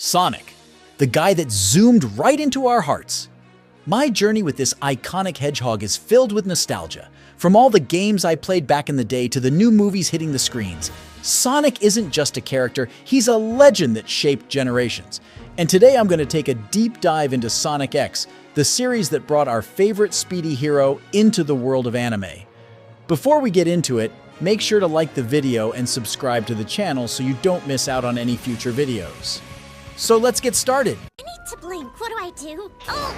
Sonic, the guy that zoomed right into our hearts. My journey with this iconic hedgehog is filled with nostalgia. From all the games I played back in the day to the new movies hitting the screens, Sonic isn't just a character, he's a legend that shaped generations. And today I'm going to take a deep dive into Sonic X, the series that brought our favorite speedy hero into the world of anime. Before we get into it, make sure to like the video and subscribe to the channel so you don't miss out on any future videos. So let's get started. I need to blink. What do I do? Oh!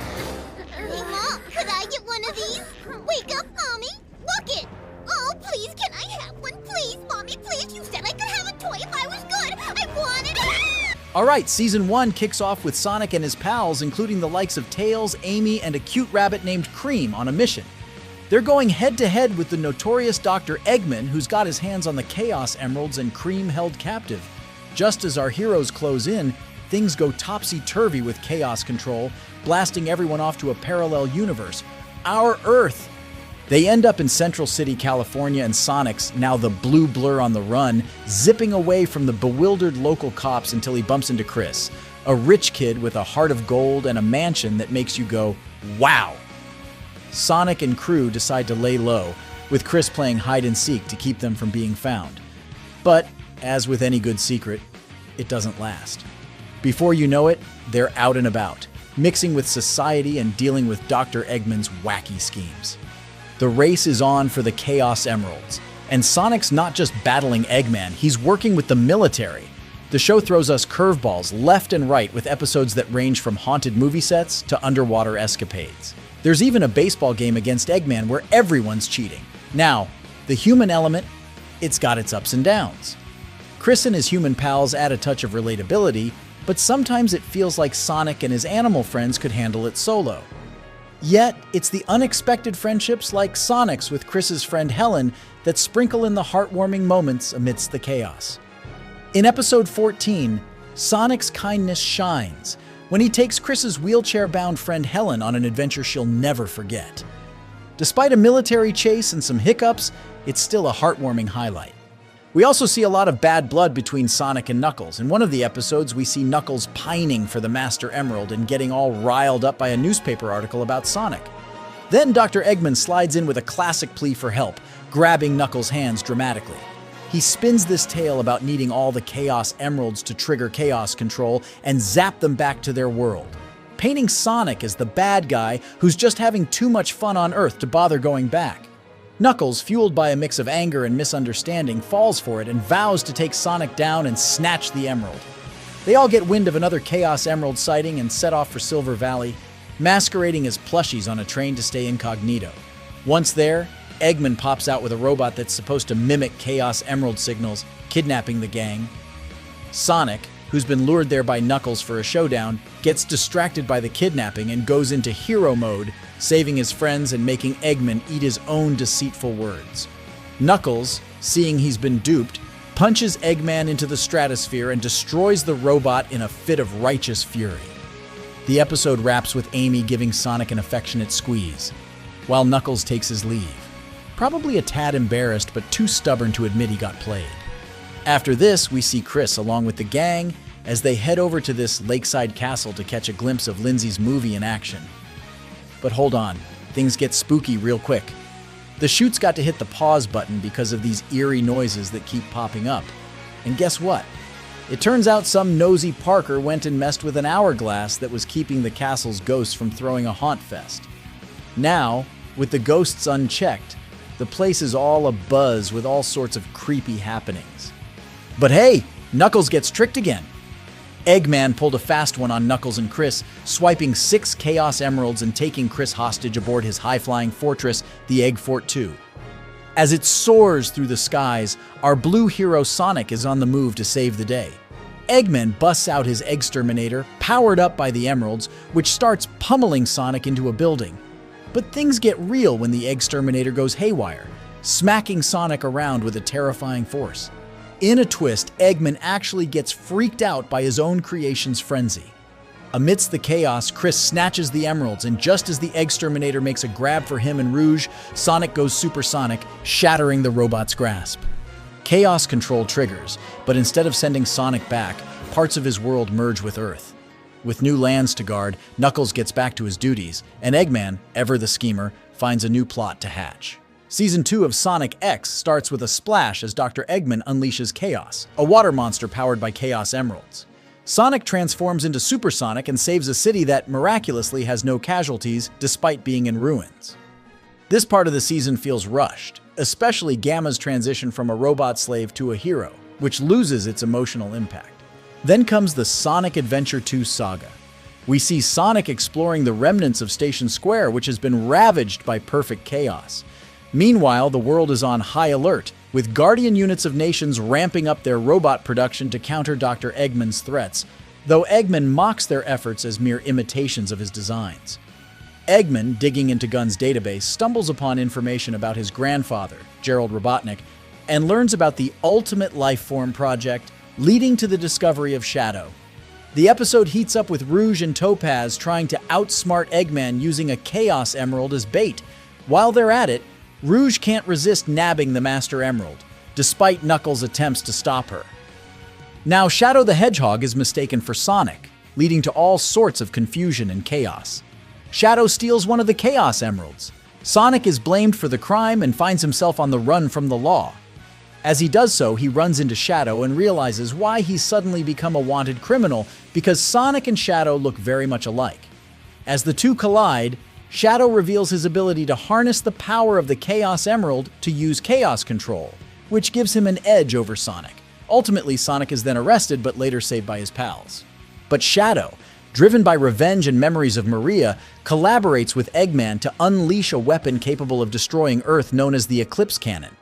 Hey, Mom, could I get one of these? Wake up, Mommy! Look it! Oh, please, can I have one? Please, Mommy, please. You said I could have a toy if I was good. I want it! Alright, Season 1 kicks off with Sonic and his pals, including the likes of Tails, Amy, and a cute rabbit named Cream on a mission. They're going head-to-head with the notorious Dr. Eggman, who's got his hands on the Chaos Emeralds and Cream held captive. Just as our heroes close in, things go topsy-turvy with Chaos Control, blasting everyone off to a parallel universe, our Earth. They end up in Central City, California, and Sonic's, now the blue blur on the run, zipping away from the bewildered local cops until he bumps into Chris, a rich kid with a heart of gold and a mansion that makes you go, wow. Sonic and crew decide to lay low, with Chris playing hide-and-seek to keep them from being found. But, as with any good secret, it doesn't last. Before you know it, they're out and about, mixing with society and dealing with Dr. Eggman's wacky schemes. The race is on for the Chaos Emeralds, and Sonic's not just battling Eggman, he's working with the military. The show throws us curveballs left and right with episodes that range from haunted movie sets to underwater escapades. There's even a baseball game against Eggman where everyone's cheating. Now, the human element, it's got its ups and downs. Chris and his human pals add a touch of relatability, but sometimes it feels like Sonic and his animal friends could handle it solo. Yet, it's the unexpected friendships like Sonic's with Chris's friend Helen that sprinkle in the heartwarming moments amidst the chaos. In episode 14, Sonic's kindness shines when he takes Chris's wheelchair-bound friend Helen on an adventure she'll never forget. Despite a military chase and some hiccups, it's still a heartwarming highlight. We also see a lot of bad blood between Sonic and Knuckles. In one of the episodes, we see Knuckles pining for the Master Emerald and getting all riled up by a newspaper article about Sonic. Then Dr. Eggman slides in with a classic plea for help, grabbing Knuckles' hands dramatically. He spins this tale about needing all the Chaos Emeralds to trigger Chaos Control and zap them back to their world, painting Sonic as the bad guy who's just having too much fun on Earth to bother going back. Knuckles, fueled by a mix of anger and misunderstanding, falls for it and vows to take Sonic down and snatch the Emerald. They all get wind of another Chaos Emerald sighting and set off for Silver Valley, masquerading as plushies on a train to stay incognito. Once there, Eggman pops out with a robot that's supposed to mimic Chaos Emerald signals, kidnapping the gang. Sonic, who's been lured there by Knuckles for a showdown, gets distracted by the kidnapping and goes into hero mode, saving his friends and making Eggman eat his own deceitful words. Knuckles, seeing he's been duped, punches Eggman into the stratosphere and destroys the robot in a fit of righteous fury. The episode wraps with Amy giving Sonic an affectionate squeeze, while Knuckles takes his leave, probably a tad embarrassed but too stubborn to admit he got played. After this, we see Chris along with the gang as they head over to this lakeside castle to catch a glimpse of Lindsay's movie in action. But hold on, things get spooky real quick. The shoot's got to hit the pause button because of these eerie noises that keep popping up. And guess what? It turns out some nosy Parker went and messed with an hourglass that was keeping the castle's ghosts from throwing a haunt fest. Now, with the ghosts unchecked, the place is all abuzz with all sorts of creepy happenings. But hey, Knuckles gets tricked again. Eggman pulled a fast one on Knuckles and Chris, swiping 6 Chaos Emeralds and taking Chris hostage aboard his high-flying fortress, the Egg Fort 2. As it soars through the skies, our blue hero Sonic is on the move to save the day. Eggman busts out his Eggsterminator, powered up by the Emeralds, which starts pummeling Sonic into a building. But things get real when the Eggsterminator goes haywire, smacking Sonic around with a terrifying force. In a twist, Eggman actually gets freaked out by his own creation's frenzy. Amidst the chaos, Chris snatches the emeralds, and just as the Eggsterminator makes a grab for him and Rouge, Sonic goes supersonic, shattering the robot's grasp. Chaos Control triggers, but instead of sending Sonic back, parts of his world merge with Earth. With new lands to guard, Knuckles gets back to his duties, and Eggman, ever the schemer, finds a new plot to hatch. Season 2 of Sonic X starts with a splash as Dr. Eggman unleashes Chaos, a water monster powered by Chaos Emeralds. Sonic transforms into Super Sonic and saves a city that miraculously has no casualties despite being in ruins. This part of the season feels rushed, especially Gamma's transition from a robot slave to a hero, which loses its emotional impact. Then comes the Sonic Adventure 2 saga. We see Sonic exploring the remnants of Station Square, which has been ravaged by perfect chaos. Meanwhile, the world is on high alert, with Guardian units of nations ramping up their robot production to counter Dr. Eggman's threats, though Eggman mocks their efforts as mere imitations of his designs. Eggman, digging into Gun's database, stumbles upon information about his grandfather, Gerald Robotnik, and learns about the Ultimate Lifeform Project, leading to the discovery of Shadow. The episode heats up with Rouge and Topaz trying to outsmart Eggman using a Chaos Emerald as bait. While they're at it, Rouge can't resist nabbing the Master Emerald, despite Knuckles' attempts to stop her. Now, Shadow the Hedgehog is mistaken for Sonic, leading to all sorts of confusion and chaos. Shadow steals one of the Chaos Emeralds. Sonic is blamed for the crime and finds himself on the run from the law. As he does so, he runs into Shadow and realizes why he's suddenly become a wanted criminal, because Sonic and Shadow look very much alike. As the two collide, Shadow reveals his ability to harness the power of the Chaos Emerald to use Chaos Control, which gives him an edge over Sonic. Ultimately, Sonic is then arrested but later saved by his pals. But Shadow, driven by revenge and memories of Maria, collaborates with Eggman to unleash a weapon capable of destroying Earth known as the Eclipse Cannon.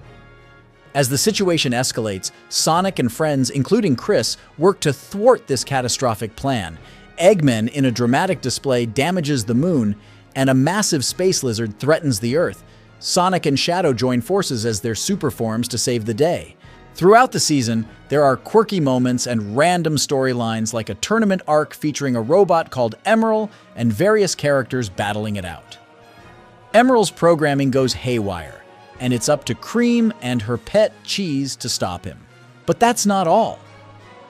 As the situation escalates, Sonic and friends, including Chris, work to thwart this catastrophic plan. Eggman, in a dramatic display, damages the moon, and a massive space lizard threatens the Earth. Sonic and Shadow join forces as their super forms to save the day. Throughout the season, there are quirky moments and random storylines like a tournament arc featuring a robot called Emerald and various characters battling it out. Emerald's programming goes haywire, and it's up to Cream and her pet Cheese to stop him. But that's not all.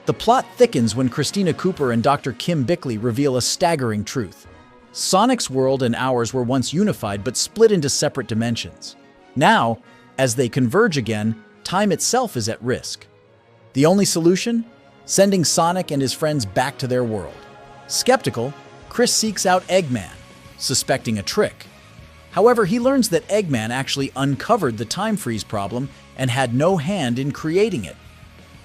The plot thickens when Christina Cooper and Dr. Kim Bickley reveal a staggering truth. Sonic's world and ours were once unified but split into separate dimensions. Now, as they converge again, time itself is at risk. The only solution? Sending Sonic and his friends back to their world. Skeptical, Chris seeks out Eggman, suspecting a trick. However, he learns that Eggman actually uncovered the time freeze problem and had no hand in creating it.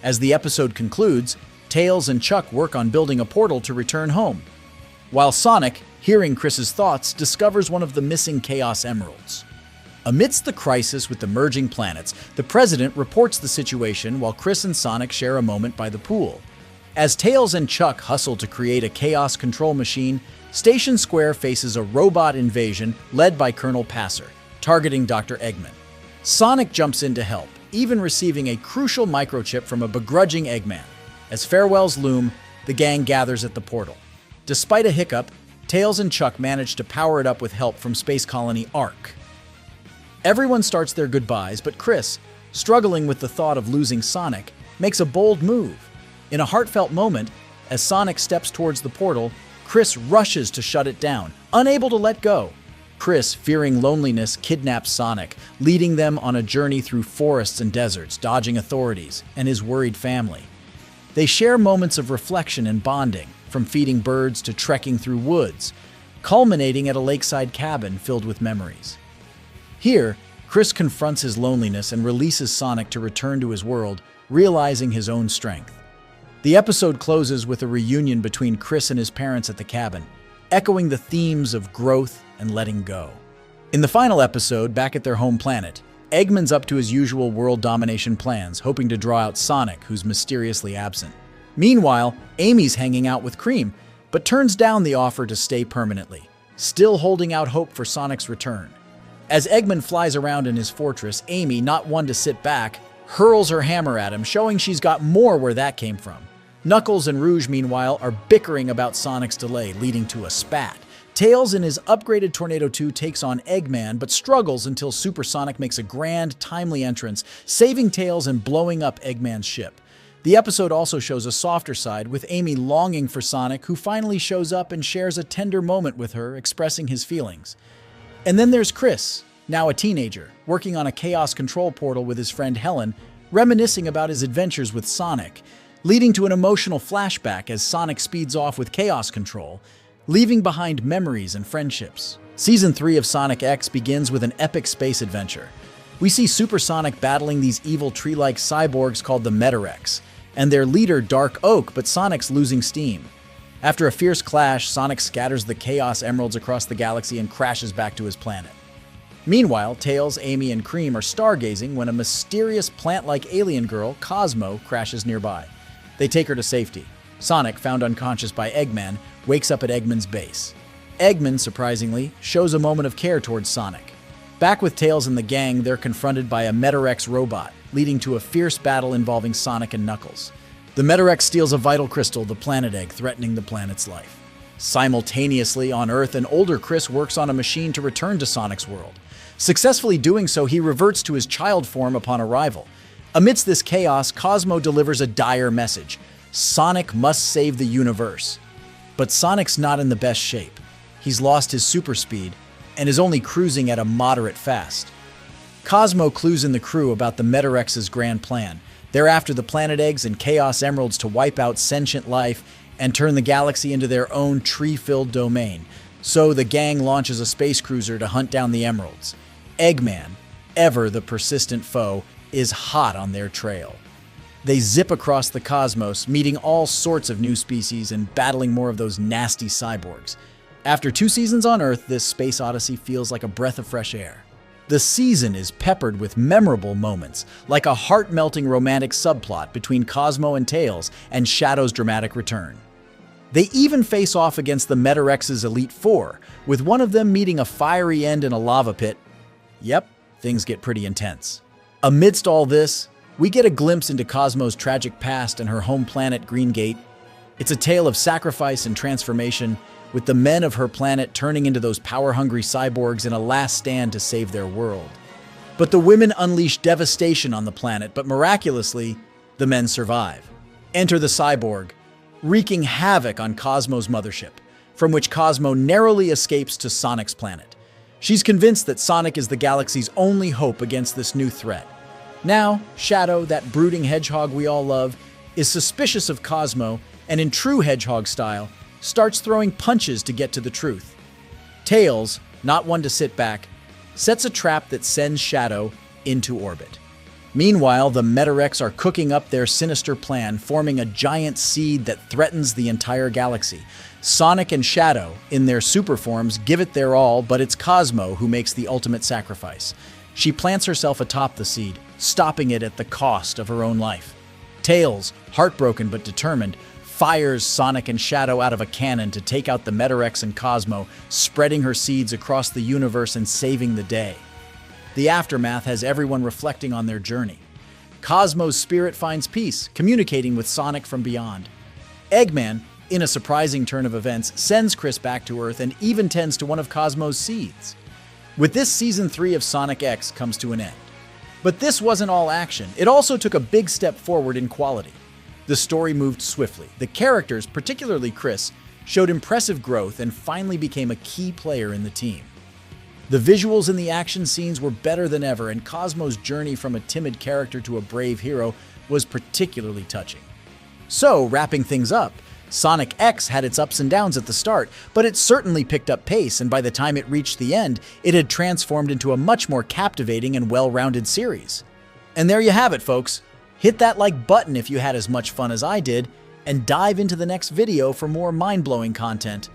As the episode concludes, Tails and Chuck work on building a portal to return home, while Sonic, hearing Chris's thoughts, discovers one of the missing Chaos Emeralds. Amidst the crisis with the merging planets, the President reports the situation while Chris and Sonic share a moment by the pool. As Tails and Chuck hustle to create a chaos control machine, Station Square faces a robot invasion led by Colonel Passer, targeting Dr. Eggman. Sonic jumps in to help, even receiving a crucial microchip from a begrudging Eggman. As farewells loom, the gang gathers at the portal. Despite a hiccup, Tails and Chuck manage to power it up with help from space colony Ark. Everyone starts their goodbyes, but Chris, struggling with the thought of losing Sonic, makes a bold move. In a heartfelt moment, as Sonic steps towards the portal, Chris rushes to shut it down, unable to let go. Chris, fearing loneliness, kidnaps Sonic, leading them on a journey through forests and deserts, dodging authorities and his worried family. They share moments of reflection and bonding, from feeding birds to trekking through woods, culminating at a lakeside cabin filled with memories. Here, Chris confronts his loneliness and releases Sonic to return to his world, realizing his own strength. The episode closes with a reunion between Chris and his parents at the cabin, echoing the themes of growth and letting go. In the final episode, back at their home planet, Eggman's up to his usual world domination plans, hoping to draw out Sonic, who's mysteriously absent. Meanwhile, Amy's hanging out with Cream, but turns down the offer to stay permanently, still holding out hope for Sonic's return. As Eggman flies around in his fortress, Amy, not one to sit back, hurls her hammer at him, showing she's got more where that came from. Knuckles and Rouge, meanwhile, are bickering about Sonic's delay, leading to a spat. Tails in his upgraded Tornado 2 takes on Eggman, but struggles until Super Sonic makes a grand, timely entrance, saving Tails and blowing up Eggman's ship. The episode also shows a softer side, with Amy longing for Sonic, who finally shows up and shares a tender moment with her, expressing his feelings. And then there's Chris, now a teenager, working on a chaos control portal with his friend Helen, reminiscing about his adventures with Sonic, leading to an emotional flashback as Sonic speeds off with chaos control, leaving behind memories and friendships. Season 3 of Sonic X begins with an epic space adventure. We see Super Sonic battling these evil tree-like cyborgs called the Metarex, and their leader Dark Oak, but Sonic's losing steam. After a fierce clash, Sonic scatters the Chaos Emeralds across the galaxy and crashes back to his planet. Meanwhile, Tails, Amy, and Cream are stargazing when a mysterious plant-like alien girl, Cosmo, crashes nearby. They take her to safety. Sonic, found unconscious by Eggman, wakes up at Eggman's base. Eggman, surprisingly, shows a moment of care towards Sonic. Back with Tails and the gang, they're confronted by a Metarex robot, leading to a fierce battle involving Sonic and Knuckles. The Metarex steals a vital crystal, the Planet Egg, threatening the planet's life. Simultaneously, on Earth, an older Chris works on a machine to return to Sonic's world. Successfully doing so, he reverts to his child form upon arrival. Amidst this chaos, Cosmo delivers a dire message. Sonic must save the universe. But Sonic's not in the best shape. He's lost his super speed and is only cruising at a moderate fast. Cosmo clues in the crew about the Metarex's grand plan. They're after the Planet Eggs and Chaos Emeralds to wipe out sentient life and turn the galaxy into their own tree-filled domain. So the gang launches a space cruiser to hunt down the Emeralds. Eggman, ever the persistent foe, is hot on their trail. They zip across the cosmos, meeting all sorts of new species and battling more of those nasty cyborgs. After 2 seasons on Earth, this space odyssey feels like a breath of fresh air. The season is peppered with memorable moments, like a heart-melting romantic subplot between Cosmo and Tails and Shadow's dramatic return. They even face off against the Metarex's Elite Four, with one of them meeting a fiery end in a lava pit. Yep, things get pretty intense. Amidst all this, we get a glimpse into Cosmo's tragic past and her home planet, Green Gate. It's a tale of sacrifice and transformation, with the men of her planet turning into those power-hungry cyborgs in a last stand to save their world. But the women unleash devastation on the planet, but miraculously, the men survive. Enter the cyborg, wreaking havoc on Cosmo's mothership, from which Cosmo narrowly escapes to Sonic's planet. She's convinced that Sonic is the galaxy's only hope against this new threat. Now, Shadow, that brooding hedgehog we all love, is suspicious of Cosmo, and in true hedgehog style, starts throwing punches to get to the truth. Tails, not one to sit back, sets a trap that sends Shadow into orbit. Meanwhile, the Metarex are cooking up their sinister plan, forming a giant seed that threatens the entire galaxy. Sonic and Shadow, in their super forms, give it their all, but it's Cosmo who makes the ultimate sacrifice. She plants herself atop the seed, stopping it at the cost of her own life. Tails, heartbroken but determined, fires Sonic and Shadow out of a cannon to take out the Metarex and Cosmo, spreading her seeds across the universe and saving the day. The aftermath has everyone reflecting on their journey. Cosmo's spirit finds peace, communicating with Sonic from beyond. Eggman, in a surprising turn of events, sends Chris back to Earth and even tends to one of Cosmo's seeds. With this, Season 3 of Sonic X comes to an end. But this wasn't all action. It also took a big step forward in quality. The story moved swiftly. The characters, particularly Chris, showed impressive growth and finally became a key player in the team. The visuals in the action scenes were better than ever, and Cosmo's journey from a timid character to a brave hero was particularly touching. So, wrapping things up, Sonic X had its ups and downs at the start, but it certainly picked up pace, and by the time it reached the end, it had transformed into a much more captivating and well-rounded series. And there you have it, folks. Hit that like button if you had as much fun as I did, and dive into the next video for more mind-blowing content.